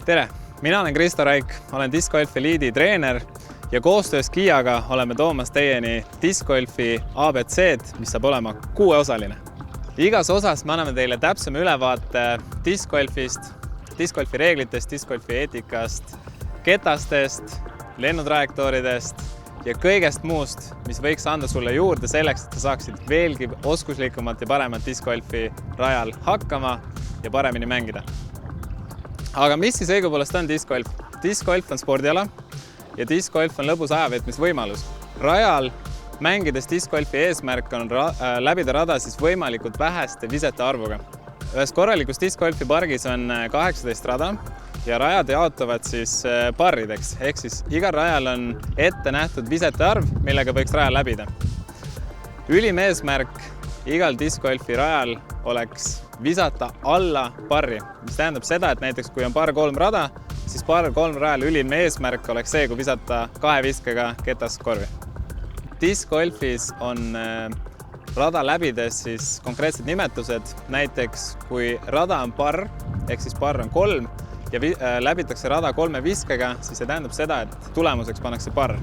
Tere! Mina olen Kristo Raik, olen Discgolfi Eliidi treener ja koostöös Kiaga oleme toomas teieni Discgolfi ABC-d, mis saab olema 6-osaline. Igas osas me anname teile täpsema ülevaate discgolfist, discgolfi reeglitest, discgolfi eetikast, ketastest, lennutrajektooridest ja kõigest muust, mis võiks anda sulle juurde selleks, et sa saaksid veelgi oskuslikumat ja paremat discgolfi rajal hakkama ja paremini mängida. Aga mis siis õigupoolest on discgolf? Discgolf on spordiala ja discgolf on lõbus ajaveetmisvõimalus. Rajal mängides discgolfi eesmärk on läbida rada siis võimalikult väheste visete arvuga. Ühes korralikus discgolfi pargis on 18 rada ja rajad jaotuvad siis parrideks, ehk siis igal rajal on ette nähtud visete arv, millega võiks raja läbida. Ülim eesmärk igal discgolfi rajal oleks visata alla parri, mis tähendab seda, et näiteks kui on par 3 rada, siis par 3 rajal ülim eesmärk oleks see, kui visata 2 viskega ketast korvi. Discgolfis on rada läbides siis konkreetsed nimetused, näiteks kui rada on par, ehk siis par on 3 ja läbitakse rada 3 viskega, siis see tähendab seda, et tulemuseks pannakse par.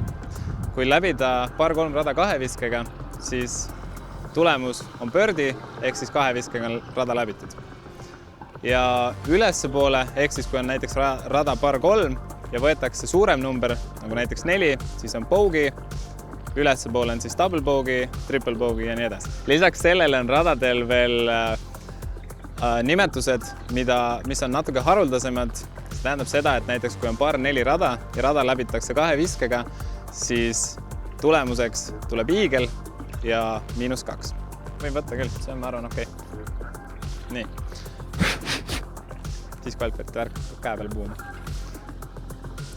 Kui läbida par 3 rada 2 viskega, siis tulemus on birdie, ehk siis 2 viskega on rada läbitud. Ja ülespoole, ehk siis kui on näiteks rada par 3 ja võetakse suurem number, nagu näiteks 4, siis on bogey, ülespoole on siis double bogey, triple bogey ja nii edasi. Lisaks sellele on radadel veel nimetused, mis on natuke haruldasemad. See tähendab seda, et näiteks kui on par 4 rada ja rada läbitakse 2 viskega, siis tulemuseks tuleb eagle ja -2. Võin võtta küll, see on, ma arvan, okei. Nii. Discgolfit värk käe peal puuma.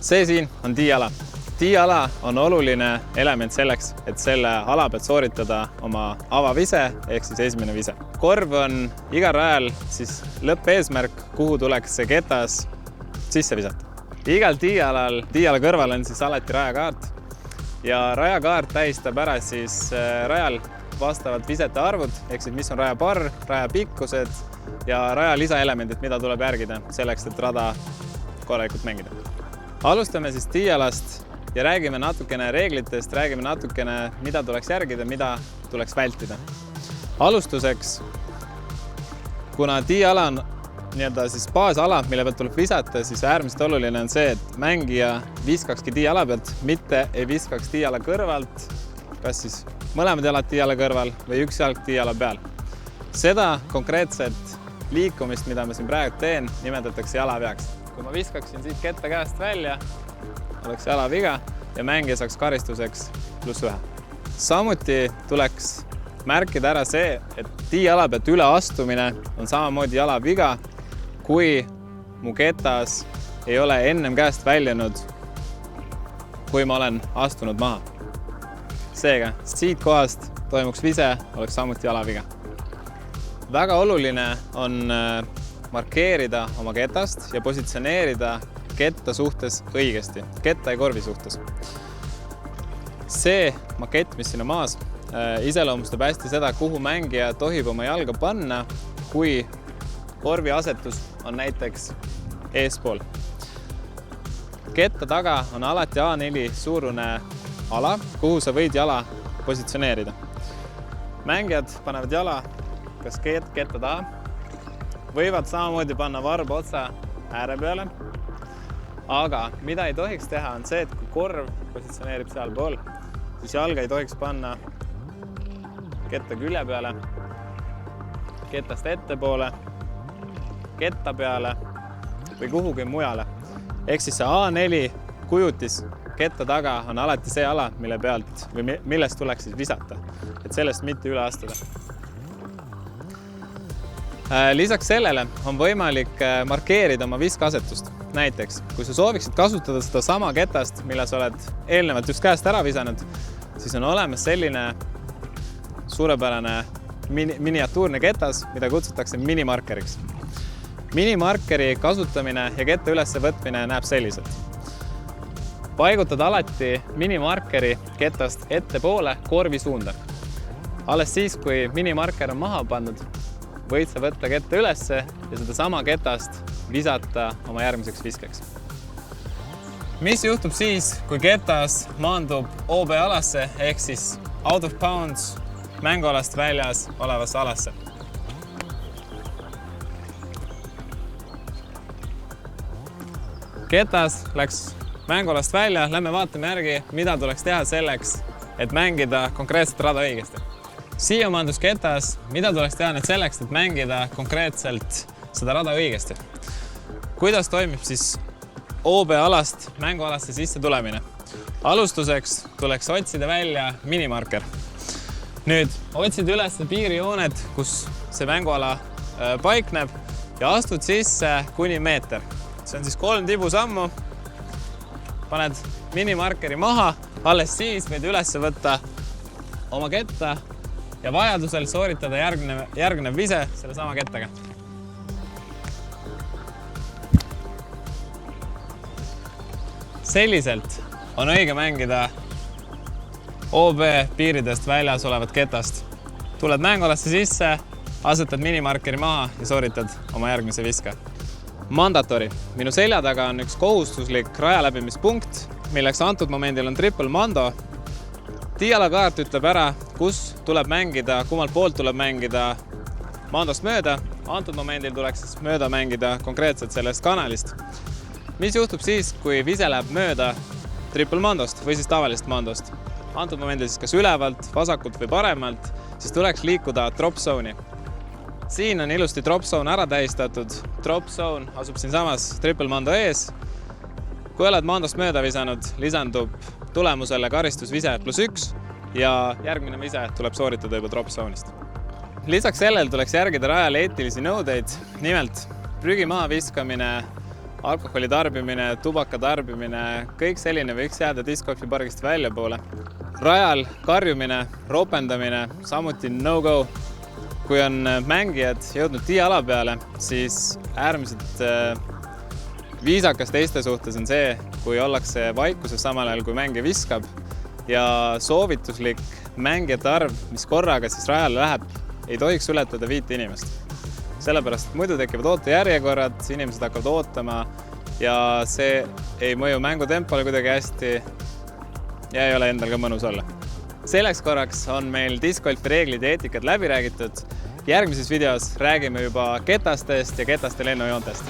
See siin on tee-ala. Tee-ala on oluline element selleks, et selle ala pealt sooritada oma avavise, ehk siis esimene vise. Korv on igal rajal siis lõppeesmärk, kuhu tuleks see ketas sisse visata. Igal tee-alal, tee-ala kõrval on siis alati rajakaart. Ja rajakaart tähistab ära siis rajal vastavad visete arvud, ehk siis mis on raja par, raja pikkused ja raja lisaelemendid, mida tuleb järgida selleks, et rada korralikult mängida. Alustame siis tee-alast ja räägime natukene reeglitest, räägime natukene, mida tuleks järgida, mida tuleks vältida. Alustuseks, kuna tee-ala on siis baasala, mille pealt tuleb visata, siis äärmiselt oluline on see, et mängija viskakski tee-ala pealt, mitte ei viskaks tee-ala kõrvalt, kas siis mõlemad jalad tee-ala kõrval või üks jalg tee-ala peal. Seda konkreetset liikumist, mida ma siin praegu teen, nimetatakse jalaveaks. Kui ma viskaksin siit ketta käest välja, oleks jalaviga ja mängija saaks karistuseks +1. Samuti tuleks märkida ära see, et tee-ala pealt üle astumine on samamoodi jalaviga, kui mu ketas ei ole ennem käest väljunud, kui ma olen astunud maha. Seega, siit kohast toimuks vise, oleks samuti jalaviga. Väga oluline on markeerida oma ketast ja positsioneerida ketta suhtes õigesti, ketta ja korvi suhtes. See makett, mis siin on maas, iseloomustab hästi seda, kuhu mängija tohib oma jalga panna, kui korvi asetus on näiteks eespool. Ketta taga on alati A4 suurune ala, kuhu sa võid jala positsioneerida. Mängijad panevad jala kas ketta taha, võivad samamoodi panna varba otsa ääre peale, aga mida ei tohiks teha on see, et kui korv positsioneerib seal pool, siis jalga ei tohiks panna ketta külje peale, ketast ettepoole, ketta peale või kuhugi mujale. Ehk siis see A4 kujutis ketta taga on alati see ala, mille pealt või millest tuleks siis visata, et sellest mitte üle astuda. Lisaks sellele on võimalik markeerida oma viskasetust. Näiteks, kui sa sooviksid kasutada seda sama ketast, mille sa oled eelnevalt just käest ära visanud, siis on olemas selline suurepärane miniatuurne ketas, mida kutsutakse minimarkeriks. Minimarkeri kasutamine ja ketta ülesse võtmine näeb selliselt. Paigutad alati minimarkeri ketast ettepoole korvi suunda. Alles siis, kui minimarker on maha pandud, võid sa võtta ketta ülesse ja seda sama ketast visata oma järgmiseks viskeks. Mis juhtub siis, kui ketas maandub OB alasse ehk siis out of bounds mängualast väljas olevasse alasse? Ketas läks mängualast välja, lähme vaatame järgi, mida tuleks teha selleks, et mängida konkreetset rada õigesti. Siia maandus ketas, mida tuleks teha nüüd selleks, et mängida konkreetselt seda rada õigesti. Kuidas toimib siis OB alast mängualasse sisse tulemine? Alustuseks tuleks otsida välja minimarker. Nüüd otsid üles piirijooned, kus see mänguala paikneb ja astud sisse kuni meeter. See on siis 3 tibusammu. Paned minimarkeri maha, alles siis võid üles võtta oma ketta ja vajadusel sooritada järgnev vise selle sama kettaga. Selliselt on õige mängida OB piiridest väljas olevat ketast. Tuled mängualasse sisse, asetad minimarkeri maha ja sooritad oma järgmise viske. Mandatory. Minu selja taga on üks kohustuslik rajaläbimispunkt, milleks antud momendil on triple mando. Dialakaart ütleb ära, kus tuleb mängida, kummalt poolt tuleb mängida mandost mööda. Antud momendil tuleks mööda mängida konkreetselt sellest kanalist. Mis juhtub siis, kui vise läheb mööda triple mandost või siis tavalist mandost? Antud momendil siis kas ülevalt, vasakult või paremalt, siis tuleks liikuda drop zone'i. Siin on ilusti drop zone ära tähistatud. Drop zone asub siin samas triple mando ees. Kui oled mandost mööda visanud, lisandub tulemusele karistusvise +1 ja järgmine vise tuleb sooritada juba drop zone'ist. Lisaks sellel tuleks järgida rajale eetilisi nõudeid, nimelt prügi maha viskamine, alkoholi tarbimine, tubaka tarbimine, kõik selline võiks jääda discgolfi pargist väljapoole. Rajal karjumine, ropendamine, samuti no-go. Kui on mängijad jõudnud tee-ala peale, siis äärmiselt viisakas teiste suhtes on see, kui ollakse vaikuses samal ajal, kui mängija viskab ja soovituslik mängijate arv, mis korraga siis rajale läheb, ei tohiks ületada 5 inimest. Sellepärast, et muidu tekivad ootejärjekorrad, inimesed hakkavad ootama ja see ei mõju mängutempole kuidagi hästi ja ei ole endal ka mõnus olla. Selleks korraks on meil discgolfi reeglid ja eetikad läbi räägitud. Järgmises videos räägime juba ketastest ja ketaste lennujoontest.